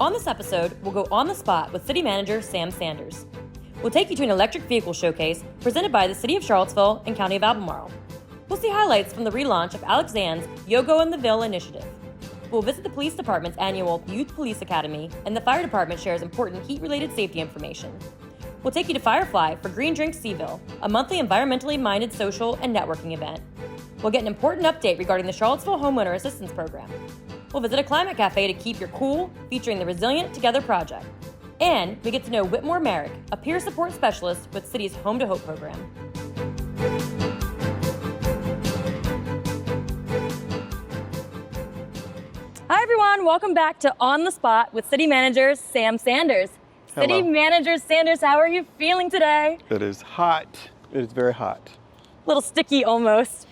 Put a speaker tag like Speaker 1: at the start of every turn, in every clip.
Speaker 1: On this episode, we'll go on the spot with City Manager Sam Sanders. We'll take you to an electric vehicle showcase presented by the City of Charlottesville and County of Albemarle. We'll see highlights from the relaunch of Alex-Zan's YOGO in the Ville initiative. We'll visit the police department's annual Youth Police Academy, and the fire department shares important heat-related safety information. We'll take you to Firefly for Green Drinks Cville, a monthly environmentally minded social and networking event. We'll get an important update regarding the Charlottesville Homeowner Assistance Program. We'll visit a Climate Café to keep your cool, featuring the Resilient Together project. And we get to know Whitmore Merrick, a peer support specialist with City's Home to Hope program. Hi everyone, welcome back to On the Spot with City Manager Sam Sanders.
Speaker 2: Hello.
Speaker 1: City Manager Sanders, how are you feeling today?
Speaker 2: It is hot. It is very hot.
Speaker 1: A little sticky almost.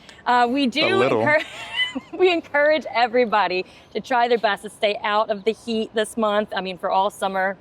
Speaker 1: We encourage everybody to try their best to stay out of the heat this month. I mean, for all summer,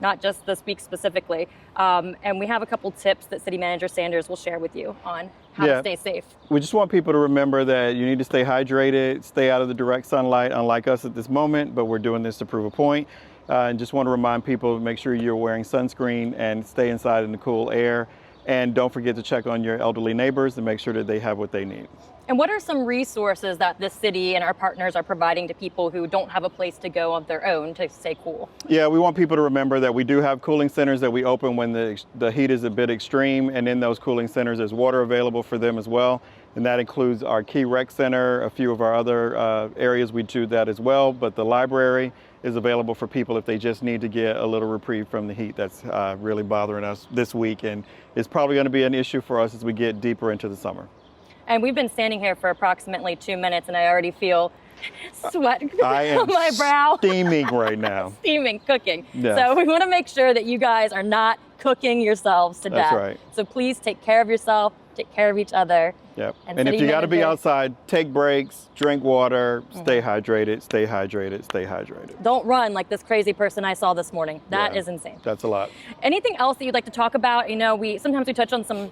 Speaker 1: not just this week specifically. And we have a couple tips that City Manager Sanders will share with you on how to stay safe.
Speaker 2: We just want people to remember that you need to stay hydrated, stay out of the direct sunlight, unlike us at this moment, but we're doing this to prove a point. And just want to remind people to make sure you're wearing sunscreen and stay inside in the cool air. And don't forget to check on your elderly neighbors and make sure that they have what they need.
Speaker 1: And what are some resources that this city and our partners are providing to people who don't have a place to go on their own to stay cool?
Speaker 2: Yeah, we want people to remember that we do have cooling centers that we open when the heat is a bit extreme. And in those cooling centers, there's water available for them as well. And that includes our Key Rec Center, a few of our other areas we do that as well. But the library is available for people if they just need to get a little reprieve from the heat that's really bothering us this week. And it's probably going to be an issue for us as we get deeper into the summer.
Speaker 1: And we've been standing here for approximately 2 minutes and I already feel sweat on my brow.
Speaker 2: Steaming right now.
Speaker 1: Steaming, cooking.
Speaker 2: Yes.
Speaker 1: So we want to make sure that you guys are not cooking yourselves to death.
Speaker 2: That's right.
Speaker 1: So please take care of yourself, take care of each other.
Speaker 2: Yep. And if you got to be outside, take breaks, drink water, stay hydrated, stay hydrated, stay hydrated.
Speaker 1: Don't run like this crazy person I saw this morning. That is insane.
Speaker 2: That's a lot.
Speaker 1: Anything else that you'd like to talk about? You know, sometimes we touch on some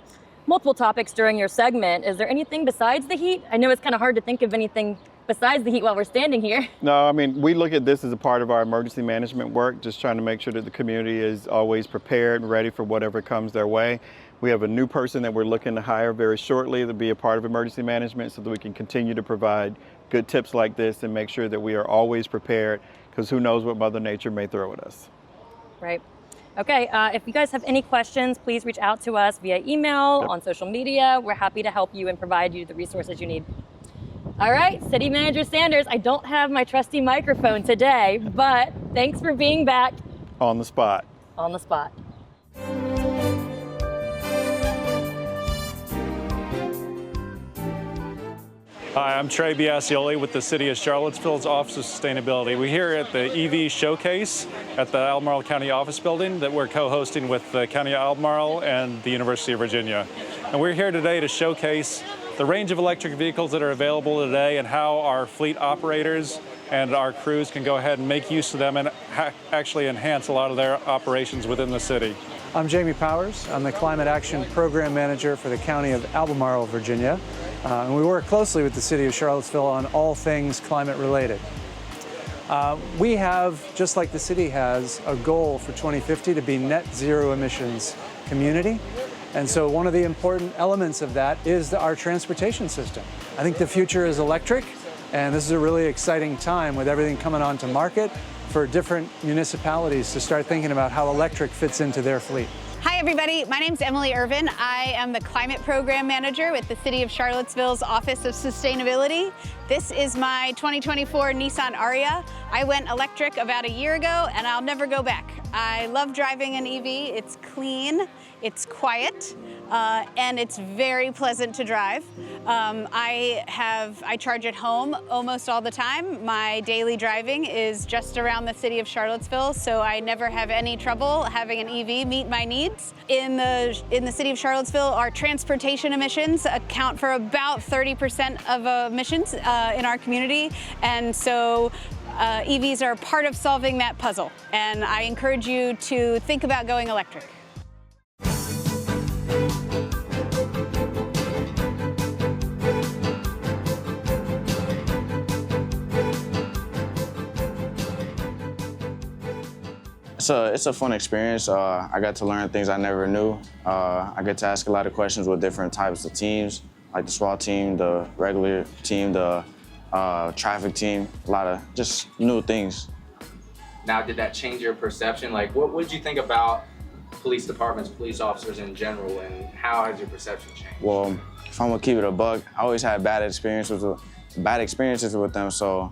Speaker 1: multiple topics during your segment. Is there anything besides the heat? I know it's kind of hard to think of anything besides the heat while we're standing here.
Speaker 2: No, I mean, we look at this as a part of our emergency management work, just trying to make sure that the community is always prepared and ready for whatever comes their way. We have a new person that we're looking to hire very shortly to be a part of emergency management so that we can continue to provide good tips like this and make sure that we are always prepared, because who knows what Mother Nature may throw at us.
Speaker 1: Right. Okay, if you guys have any questions, please reach out to us via email, on social media. We're happy to help you and provide you the resources you need. All right, City Manager Sanders, I don't have my trusty microphone today, but thanks for being back.
Speaker 2: On the spot.
Speaker 1: On the spot.
Speaker 3: Hi, I'm Trey Biasioli with the City of Charlottesville's Office of Sustainability. We're here at the EV Showcase at the Albemarle County Office Building that we're co-hosting with the County of Albemarle and the University of Virginia. And we're here today to showcase the range of electric vehicles that are available today and how our fleet operators and our crews can go ahead and make use of them and actually enhance a lot of their operations within the city.
Speaker 4: I'm Jamie Powers. I'm the Climate Action Program Manager for the County of Albemarle, Virginia. And we work closely with the City of Charlottesville on all things climate related. We have, just like the city has, a goal for 2050 to be net zero emissions community. And so one of the important elements of that is our transportation system. I think the future is electric, and this is a really exciting time with everything coming onto market for different municipalities to start thinking about how electric fits into their fleet.
Speaker 5: Hi everybody, my name's Emily Irvin. I am the Climate Program Manager with the City of Charlottesville's Office of Sustainability. This is my 2024 Nissan Ariya. I went electric about a year ago and I'll never go back. I love driving an EV. It's clean, it's quiet, and it's very pleasant to drive. I charge at home almost all the time. My daily driving is just around the city of Charlottesville, so I never have any trouble having an EV meet my needs. In the city of Charlottesville, our transportation emissions account for about 30% of emissions in our community, and so EVs are part of solving that puzzle, and I encourage you to think about going electric.
Speaker 6: It's a fun experience. I got to learn things I never knew. I get to ask a lot of questions with different types of teams, like the SWAT team, the regular team, the traffic team, a lot of just new things.
Speaker 7: Now, did that change your perception? Like, what did you think about police departments, police officers in general, and how has your perception changed?
Speaker 6: Well, if I'm gonna keep it a buck, I always had bad experiences with them, so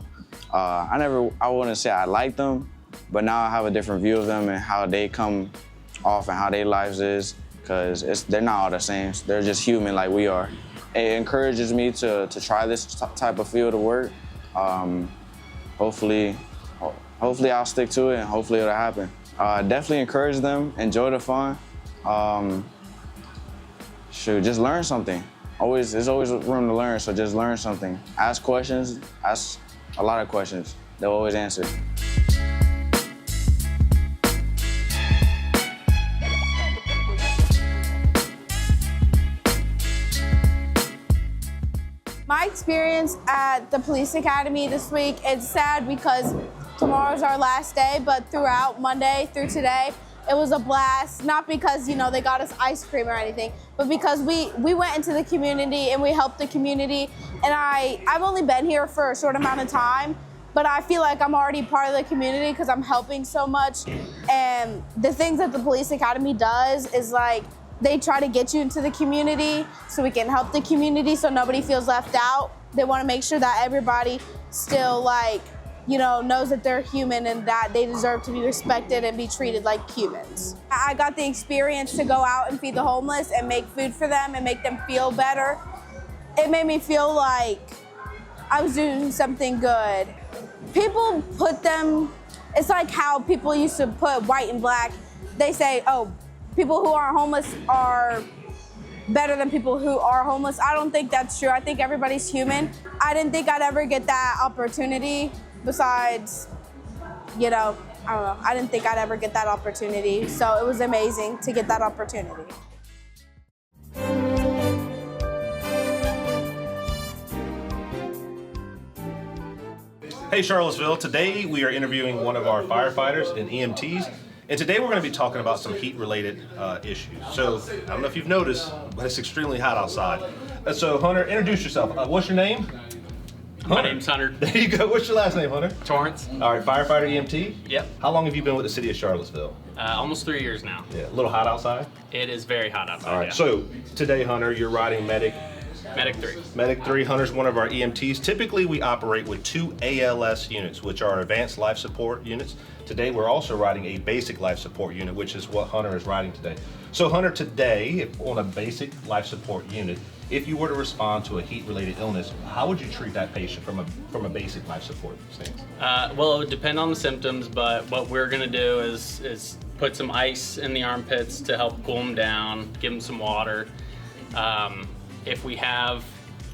Speaker 6: I wouldn't say I liked them, but now I have a different view of them and how they come off and how their lives is, because they're not all the same. They're just human like we are. It encourages me to try this type of field of work. Hopefully I'll stick to it and hopefully it'll happen. Definitely encourage them, enjoy the fun. Just learn something. There's always room to learn, so just learn something. Ask questions, ask a lot of questions. They'll always answer.
Speaker 8: My experience at the police academy this week, it's sad because tomorrow's our last day, but throughout Monday through today, it was a blast. Not because, they got us ice cream or anything, but because we went into the community and we helped the community. And I've only been here for a short amount of time, but I feel like I'm already part of the community because I'm helping so much. And the things that the police academy does is like, they try to get you into the community so we can help the community so nobody feels left out. They want to make sure that everybody still knows that they're human and that they deserve to be respected and be treated like humans. I got the experience to go out and feed the homeless and make food for them and make them feel better. It made me feel like I was doing something good. People put them, it's like how people used to put white and black. They say, oh, people who are homeless are better than people who are homeless. I don't think that's true. I think everybody's human. I didn't think I'd ever get that opportunity besides, I don't know. I didn't think I'd ever get that opportunity. So it was amazing to get that opportunity.
Speaker 9: Hey Charlottesville, today we are interviewing one of our firefighters and EMTs. And today we're going to be talking about some heat-related issues. So, I don't know if you've noticed, but it's extremely hot outside. So, Hunter, introduce yourself. What's your name?
Speaker 10: My name's Hunter.
Speaker 9: There you go. What's your last name, Hunter?
Speaker 10: Torrance.
Speaker 9: All right, firefighter, EMT?
Speaker 10: Yep.
Speaker 9: How long have you been with the city of Charlottesville?
Speaker 10: Almost 3 years now.
Speaker 9: Yeah, a little hot outside?
Speaker 10: It is very hot outside.
Speaker 9: All right,
Speaker 10: yeah.
Speaker 9: so today, Hunter, you're riding Medic
Speaker 10: 3.
Speaker 9: Medic 3, Hunter's one of our EMTs. Typically, we operate with 2 ALS units, which are advanced life support units. Today, we're also riding a basic life support unit, which is what Hunter is riding today. So Hunter, today, on a basic life support unit, if you were to respond to a heat-related illness, how would you treat that patient from a basic life support stance?
Speaker 10: Well, it would depend on the symptoms, but what we're gonna do is put some ice in the armpits to help cool them down, give them some water. If we have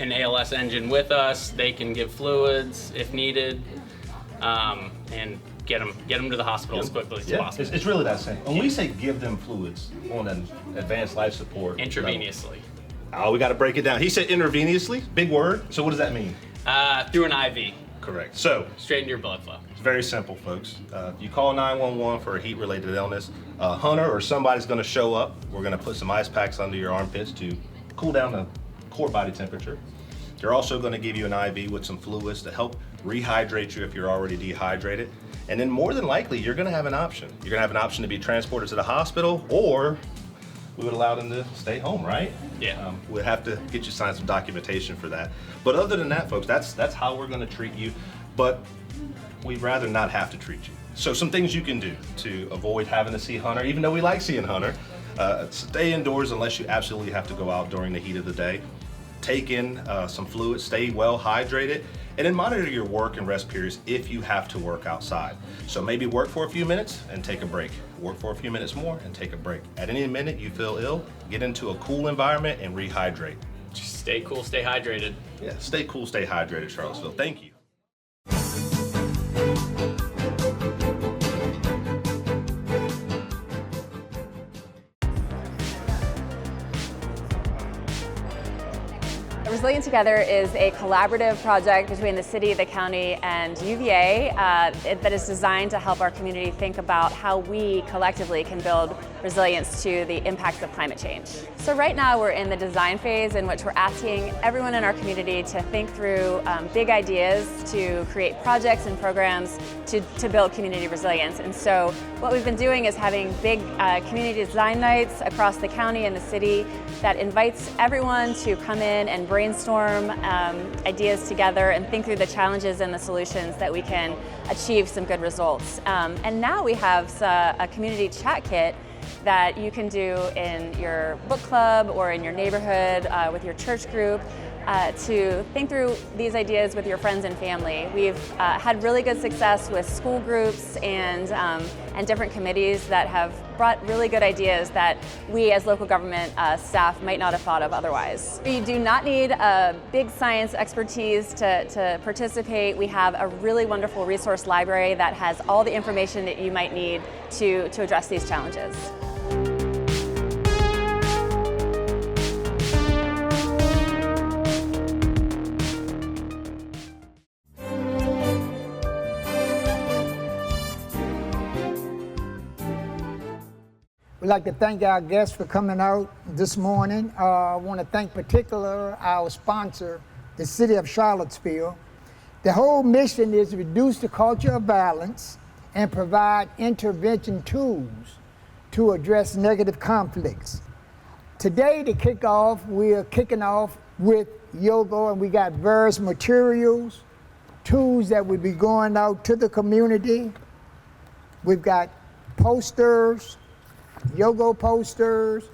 Speaker 10: an ALS engine with us, they can give fluids if needed, and get them to the hospital as quickly as possible.
Speaker 9: It's really that simple. When we say give them fluids on an advanced life support
Speaker 10: Intravenously.
Speaker 9: Oh, we got to break it down. He said intravenously, big word. So what does that mean?
Speaker 10: Through an IV.
Speaker 9: Correct. So
Speaker 10: Straight into your blood flow.
Speaker 9: it's very simple, folks. You call 911 for a heat-related illness. Hunter or somebody's going to show up. We're going to put some ice packs under your armpits to cool down the core body temperature. They're also going to give you an IV with some fluids to help rehydrate you if you're already dehydrated. And then more than likely, you're going to have an option. You're going to have an option to be transported to the hospital, or we would allow them to stay home, right?
Speaker 10: Yeah.
Speaker 9: We'd have to get you signed some documentation for that. But other than that, folks, that's how we're going to treat you. But we'd rather not have to treat you. So some things you can do to avoid having to see Hunter, even though we like seeing Hunter. Stay indoors unless you absolutely have to go out during the heat of the day. Take in some fluids, stay well hydrated, and then monitor your work and rest periods if you have to work outside. So maybe work for a few minutes and take a break. Work for a few minutes more and take a break. At any minute you feel ill, get into a cool environment and rehydrate.
Speaker 10: Just stay cool, stay hydrated.
Speaker 9: Yeah, stay cool, stay hydrated, Charlottesville. Thank you.
Speaker 11: Ever Resilient Together is a collaborative project between the city, the county, and UVA that is designed to help our community think about how we collectively can build resilience to the impacts of climate change. So right now we're in the design phase in which we're asking everyone in our community to think through big ideas to create projects and programs to build community resilience. And so what we've been doing is having big community design nights across the county and the city that invites everyone to come in and brainstorm ideas together and think through the challenges and the solutions that we can achieve some good results. And now we have a community chat kit that you can do in your book club or in your neighborhood with your church group to think through these ideas with your friends and family. We've had really good success with school groups and different committees that have brought really good ideas that we as local government staff might not have thought of otherwise. You do not need a big science expertise to participate. We have a really wonderful resource library that has all the information that you might need to address these challenges.
Speaker 12: We'd like to thank our guests for coming out this morning. I want to thank particularly our sponsor, the City of Charlottesville. The whole mission is to reduce the culture of violence and provide intervention tools to address negative conflicts. Today to kick off, we are kicking off with YOGO, and we got various materials, tools that will be going out to the community. We've got posters, YOGO posters.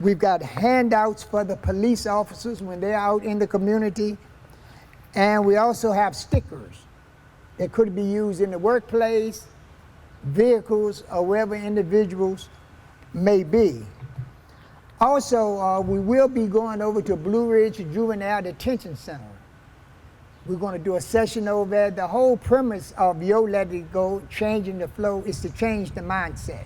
Speaker 12: We've got handouts for the police officers when they're out in the community. And we also have stickers that could be used in the workplace, vehicles, or wherever individuals may be. Also, we will be going over to Blue Ridge Juvenile Detention Center. We're going to do a session over there. The whole premise of Yo Let It Go, changing the flow, is to change the mindset.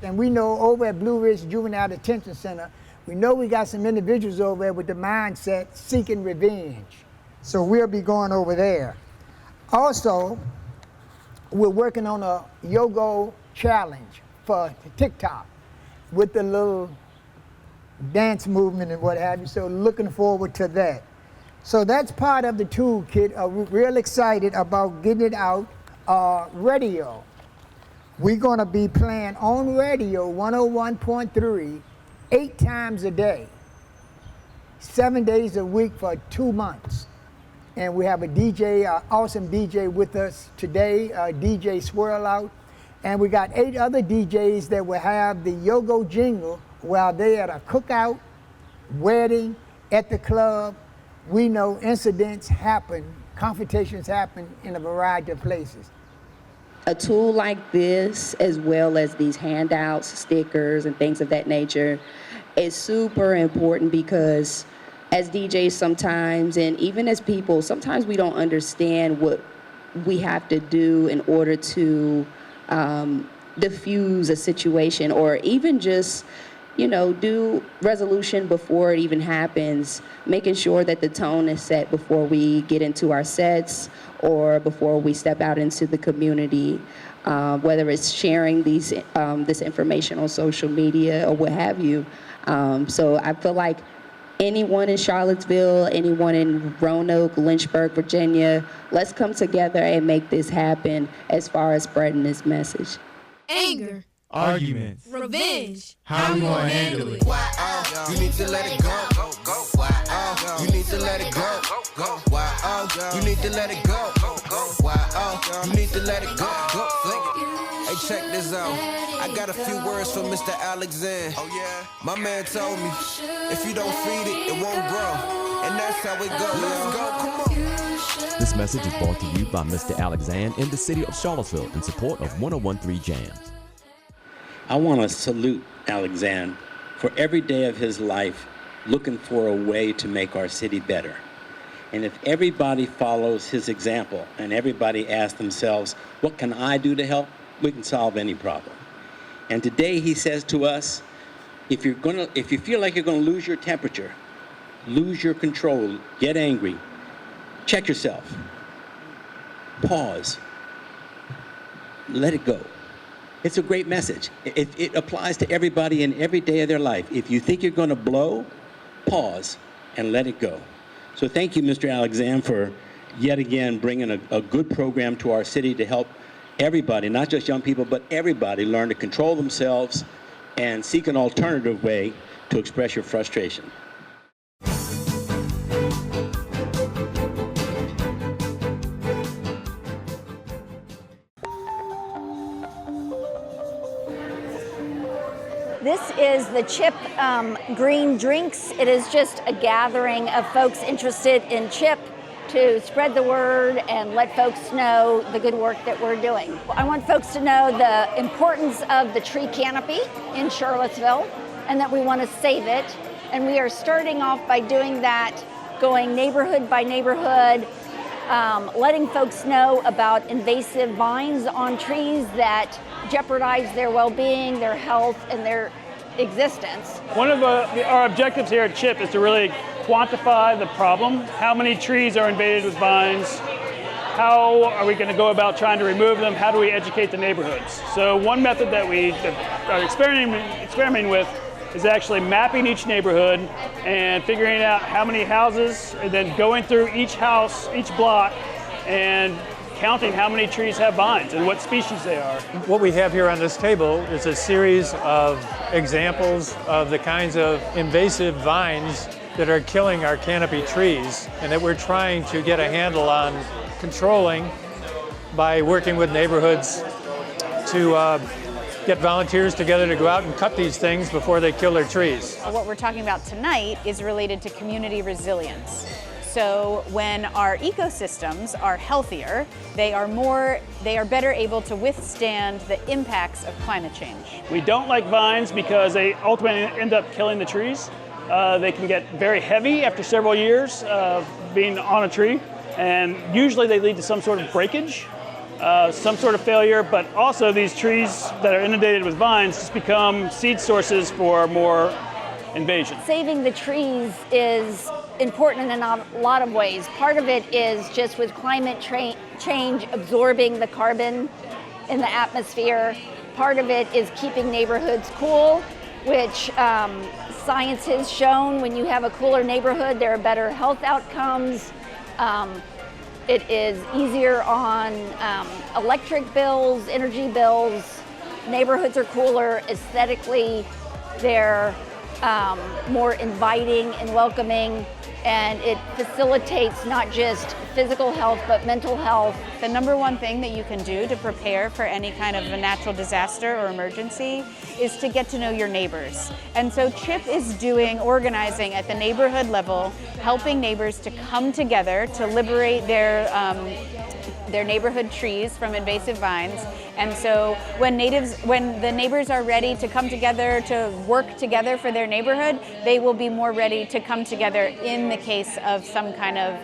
Speaker 12: And we know over at Blue Ridge Juvenile Detention Center, we know we got some individuals over there with the mindset seeking revenge. So we'll be going over there. Also, we're working on a YOGO challenge for TikTok with the little dance movement and what have you. So looking forward to that. So that's part of the toolkit. We're real excited about getting it out. Radio. We're going to be playing on radio 101.3 8 times a day, 7 days a week for 2 months. And we have a DJ, awesome DJ with us today, DJ Swirl Out. And we got 8 other DJs that will have the YOGO jingle while they're at a cookout, wedding, at the club. We know incidents happen, confrontations happen in a variety of places.
Speaker 13: A tool like this, as well as these handouts, stickers, and things of that nature, is super important because as DJs sometimes, and even as people, sometimes we don't understand what we have to do in order to diffuse a situation, or even just, do resolution before it even happens, making sure that the tone is set before we get into our sets or before we step out into the community, whether it's sharing this information on social media or what have you. So I feel like anyone in Charlottesville, anyone in Roanoke, Lynchburg, Virginia, let's come together and make this happen as far as spreading this message.
Speaker 14: Anger.
Speaker 15: Arguments.
Speaker 14: Revenge.
Speaker 15: How we gonna handle it?
Speaker 14: Why? You need to let it go. Why? You need to let it go. Why? You need to let it go. Why? You need to let it go.
Speaker 16: Hey, check this out. I got a few words from Mr. Alex-Zan.
Speaker 14: Oh yeah?
Speaker 16: My man told me, if you don't feed it, it won't grow. And that's how it goes. Let's go, come on.
Speaker 17: This message is brought to you by Mr. Alex-Zan in the city of Charlottesville in support of 101.3 Jams.
Speaker 18: I want to salute Alex-Zan for every day of his life looking for a way to make our city better. And if everybody follows his example and everybody asks themselves, what can I do to help? We can solve any problem. And today he says to us, if you feel like you're going to lose your temperature, lose your control, get angry, check yourself, pause, let it go. It's a great message. It applies to everybody in every day of their life. If you think you're going to blow, pause and let it go. So thank you, Mr. Alex-Zan, for yet again bringing a good program to our city to help everybody, not just young people, but everybody learn to control themselves and seek an alternative way to express your frustration.
Speaker 19: This is the CHIP Green Drinks. It is just a gathering of folks interested in CHIP to spread the word and let folks know the good work that we're doing. I want folks to know the importance of the tree canopy in Charlottesville and that we want to save it. And we are starting off by doing that, going neighborhood by neighborhood, letting folks know about invasive vines on trees that jeopardize their well-being, their health, and their existence.
Speaker 20: One of our objectives here at CHIP is to really quantify the problem. How many trees are invaded with vines? How are we going to go about trying to remove them? How do we educate the neighborhoods? So one method that we are experimenting with is actually mapping each neighborhood and figuring out how many houses, and then going through each house, each block, and counting how many trees have vines and what species they are.
Speaker 21: What we have here on this table is a series of examples of the kinds of invasive vines that are killing our canopy trees and that we're trying to get a handle on controlling by working with neighborhoods to get volunteers together to go out and cut these things before they kill their trees.
Speaker 5: What we're talking about tonight is related to community resilience. So when our ecosystems are healthier, they are better able to withstand the impacts of climate change.
Speaker 20: We don't like vines because they ultimately end up killing the trees. They can get very heavy after several years of being on a tree, and usually they lead to some sort of breakage, some sort of failure, but also these trees that are inundated with vines just become seed sources for more invasion.
Speaker 19: Saving the trees is important in a lot of ways. Part of it is just with climate change absorbing the carbon in the atmosphere. Part of it is keeping neighborhoods cool, which science has shown when you have a cooler neighborhood, there are better health outcomes. It is easier on electric bills, energy bills. Neighborhoods are cooler aesthetically. They're more inviting and welcoming, and it facilitates not just physical health but mental health.
Speaker 5: The number one thing that you can do to prepare for any kind of a natural disaster or emergency is to get to know your neighbors. And so CHIP is organizing at the neighborhood level, helping neighbors to come together to liberate their neighborhood trees from invasive vines. And so when the neighbors are ready to come together to work together for their neighborhood, they will be more ready to come together in the case of some kind of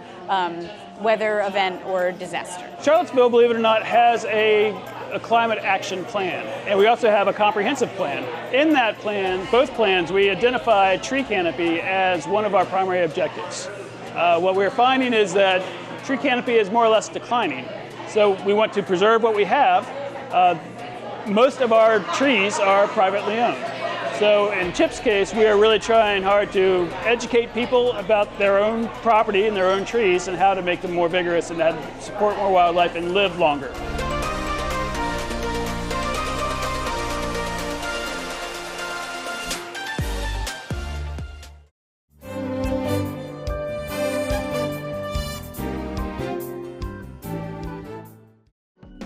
Speaker 5: weather event or disaster.
Speaker 20: Charlottesville, believe it or not, has a climate action plan, and we also have a comprehensive plan. In that plan, both plans, we identify tree canopy as one of our primary objectives. What we're finding is that tree canopy is more or less declining. So we want to preserve what we have. Most of our trees are privately owned. So in CHIP's case, we are really trying hard to educate people about their own property and their own trees and how to make them more vigorous and how to support more wildlife and live longer.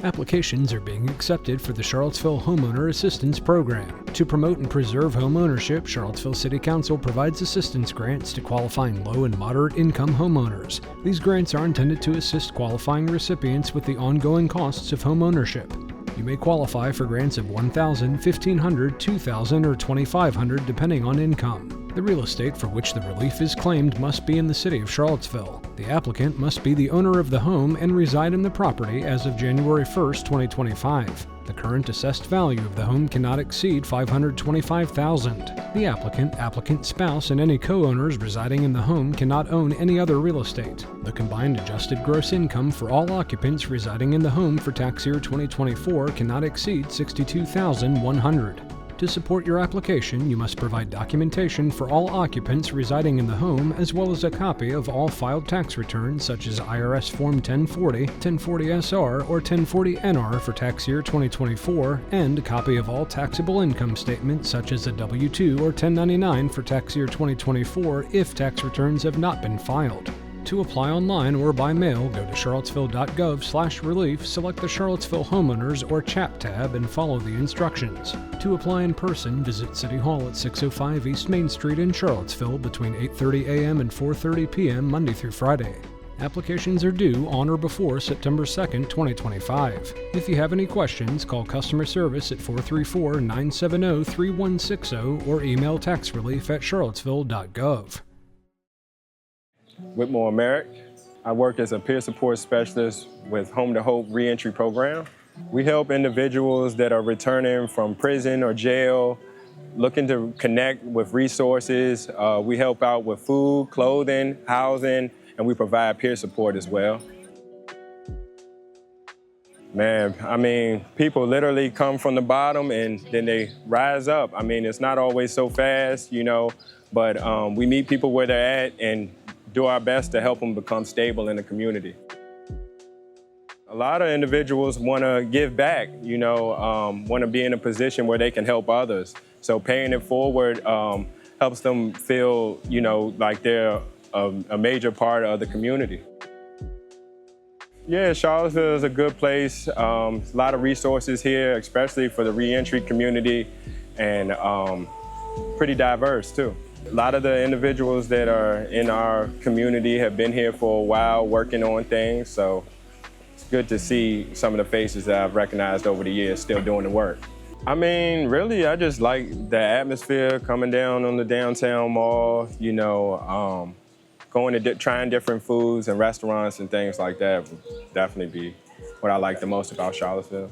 Speaker 22: Applications are being accepted for the Charlottesville Homeowner Assistance Program. To promote and preserve homeownership, Charlottesville City Council provides assistance grants to qualifying low and moderate income homeowners. These grants are intended to assist qualifying recipients with the ongoing costs of homeownership. You may qualify for grants of $1,000, $1,500, $2,000, or $2,500 depending on income. The real estate for which the relief is claimed must be in the city of Charlottesville. The applicant must be the owner of the home and reside in the property as of January 1st, 2025. The current assessed value of the home cannot exceed $525,000. The applicant, applicant's spouse, and any co-owners residing in the home cannot own any other real estate. The combined adjusted gross income for all occupants residing in the home for tax year 2024 cannot exceed $62,100. To support your application, you must provide documentation for all occupants residing in the home, as well as a copy of all filed tax returns such as IRS Form 1040, 1040-SR, or 1040-NR for tax year 2024, and a copy of all taxable income statements such as a W-2 or 1099 for tax year 2024 if tax returns have not been filed. To apply online or by mail, go to charlottesville.gov/relief, select the Charlottesville Homeowners or CHAP tab, and follow the instructions. To apply in person, visit City Hall at 605 East Main Street in Charlottesville between 8:30 a.m. and 4:30 p.m. Monday through Friday. Applications are due on or before September 2nd, 2025. If you have any questions, call customer service at 434-970-3160 or email taxrelief@charlottesville.gov.
Speaker 1: Whitmore Merrick. I work as a peer support specialist with Home to Hope reentry program. We help individuals that are returning from prison or jail, looking to connect with resources. We help out with food, clothing, housing, and we provide peer support as well. Man, I mean, people literally come from the bottom and then they rise up. I mean, it's not always so fast, you know, but we meet people where they're at and do our best to help them become stable in the community. A lot of individuals want to give back, you know, want to be in a position where they can help others. So paying it forward helps them feel, you know, like they're a major part of the community. Yeah, Charlottesville is a good place. A lot of resources here, especially for the reentry community, and pretty diverse too. A lot of the individuals that are in our community have been here for a while working on things, so it's good to see some of the faces that I've recognized over the years still doing the work. I mean, really, I just like the atmosphere coming down on the downtown mall, you know, going to trying different foods and restaurants and things like that would definitely be what I like the most about Charlottesville.